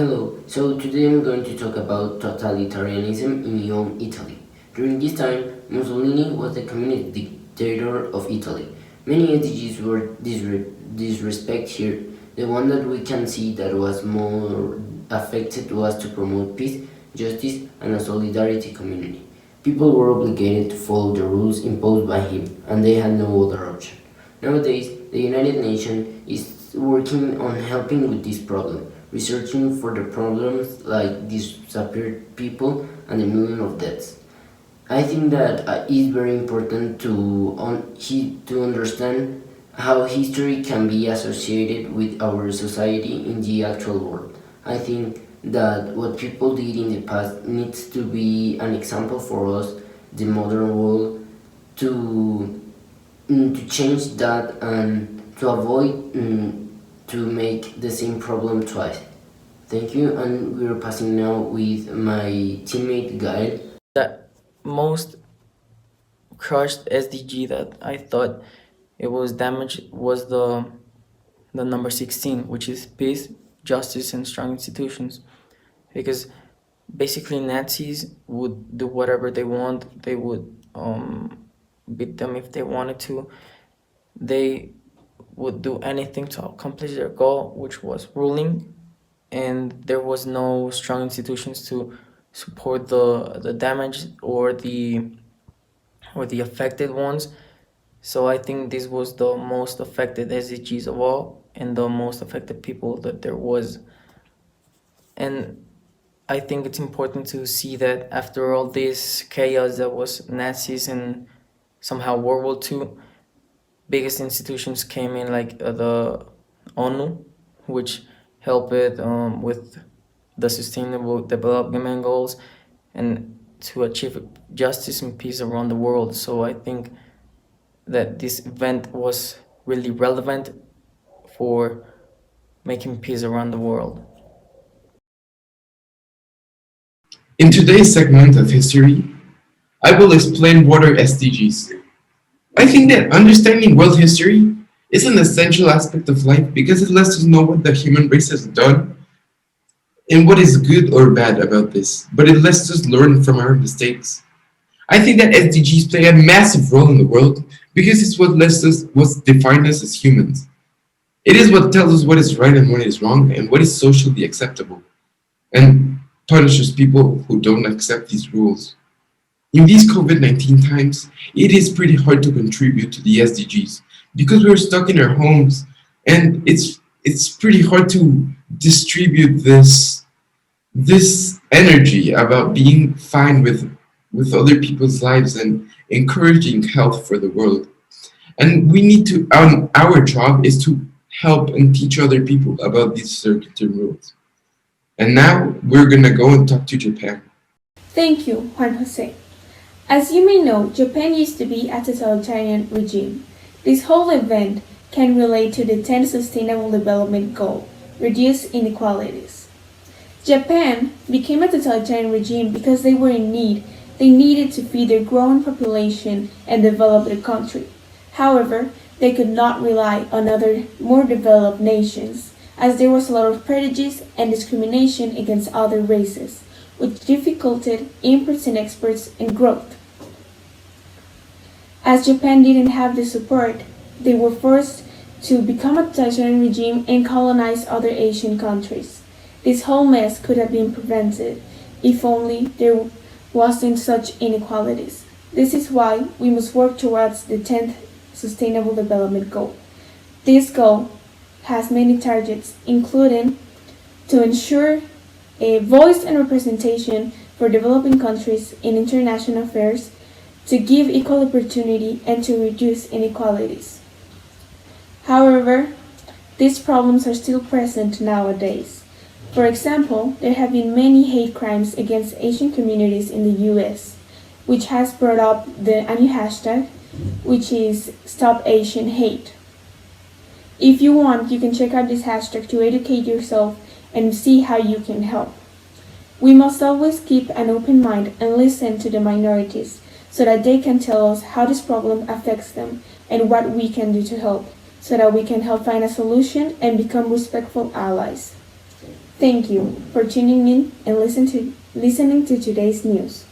Hello, so today I'm going to talk about totalitarianism in young Italy. During this time, Mussolini was the communist dictator of Italy. Many SDGs were disrespect here. The one that we can see that was more affected was to promote peace, justice, and a solidarity community. People were obligated to follow the rules imposed by him, and they had no other option. Nowadays, the United Nations is working on helping with this problem, researching for the problems like disappeared people and the million of deaths. I think that it's very important to understand how history can be associated with our society in the actual world. I think that what people did in the past needs to be an example for us, the modern world, to to change that and to avoid to make the same problem twice. Thank you, and we're passing now with my teammate Gael. That most crushed SDG that I thought it was damaged was the number 16, which is peace, justice, and strong institutions. Because basically Nazis would do whatever they want. They would beat them if they wanted to. They would do anything to accomplish their goal, which was ruling, and there was no strong institutions to support the damaged or the affected ones. So I think this was the most affected SDGs of all and the most affected people that there was. And I think it's important to see that after all this chaos that was Nazis and somehow World War II, biggest institutions came in like the ONU, which helped it with the Sustainable Development Goals and to achieve justice and peace around the world. So I think that this event was really relevant for making peace around the world. In today's segment of history, I will explain what are SDGs. I think that understanding world history is an essential aspect of life because it lets us know what the human race has done and what is good or bad about this, but it lets us learn from our mistakes. I think that SDGs play a massive role in the world because it's what lets us, what defines us as humans. It is what tells us what is right and what is wrong and what is socially acceptable, and punishes people who don't accept these rules. In these COVID-19 times, it is pretty hard to contribute to the SDGs because we're stuck in our homes, and it's pretty hard to distribute this energy about being fine with other people's lives and encouraging health for the world. And we need to our job is to help and teach other people about these certain rules. And now we're gonna go and talk to Japan. Thank you, Juan Jose. As you may know, Japan used to be a totalitarian regime. This whole event can relate to the 10th Sustainable Development Goal, reduce inequalities. Japan became a totalitarian regime because they were in need. They needed to feed their growing population and develop their country. However, they could not rely on other more developed nations, as there was a lot of prejudice and discrimination against other races, which dificulted imports and exports and growth. As Japan didn't have the support, they were forced to become a totalitarian regime and colonize other Asian countries. This whole mess could have been prevented if only there wasn't such inequalities. This is why we must work towards the 10th Sustainable Development Goal. This goal has many targets, including to ensure a voice and representation for developing countries in international affairs, to give equal opportunity, and to reduce inequalities. However, these problems are still present nowadays. For example, there have been many hate crimes against Asian communities in the US, which has brought up a new hashtag, which is Stop Asian Hate. If you want, you can check out this hashtag to educate yourself and see how you can help. We must always keep an open mind and listen to the minorities so that they can tell us how this problem affects them and what we can do to help, so that we can help find a solution and become respectful allies. Thank you for tuning in and listening to today's news.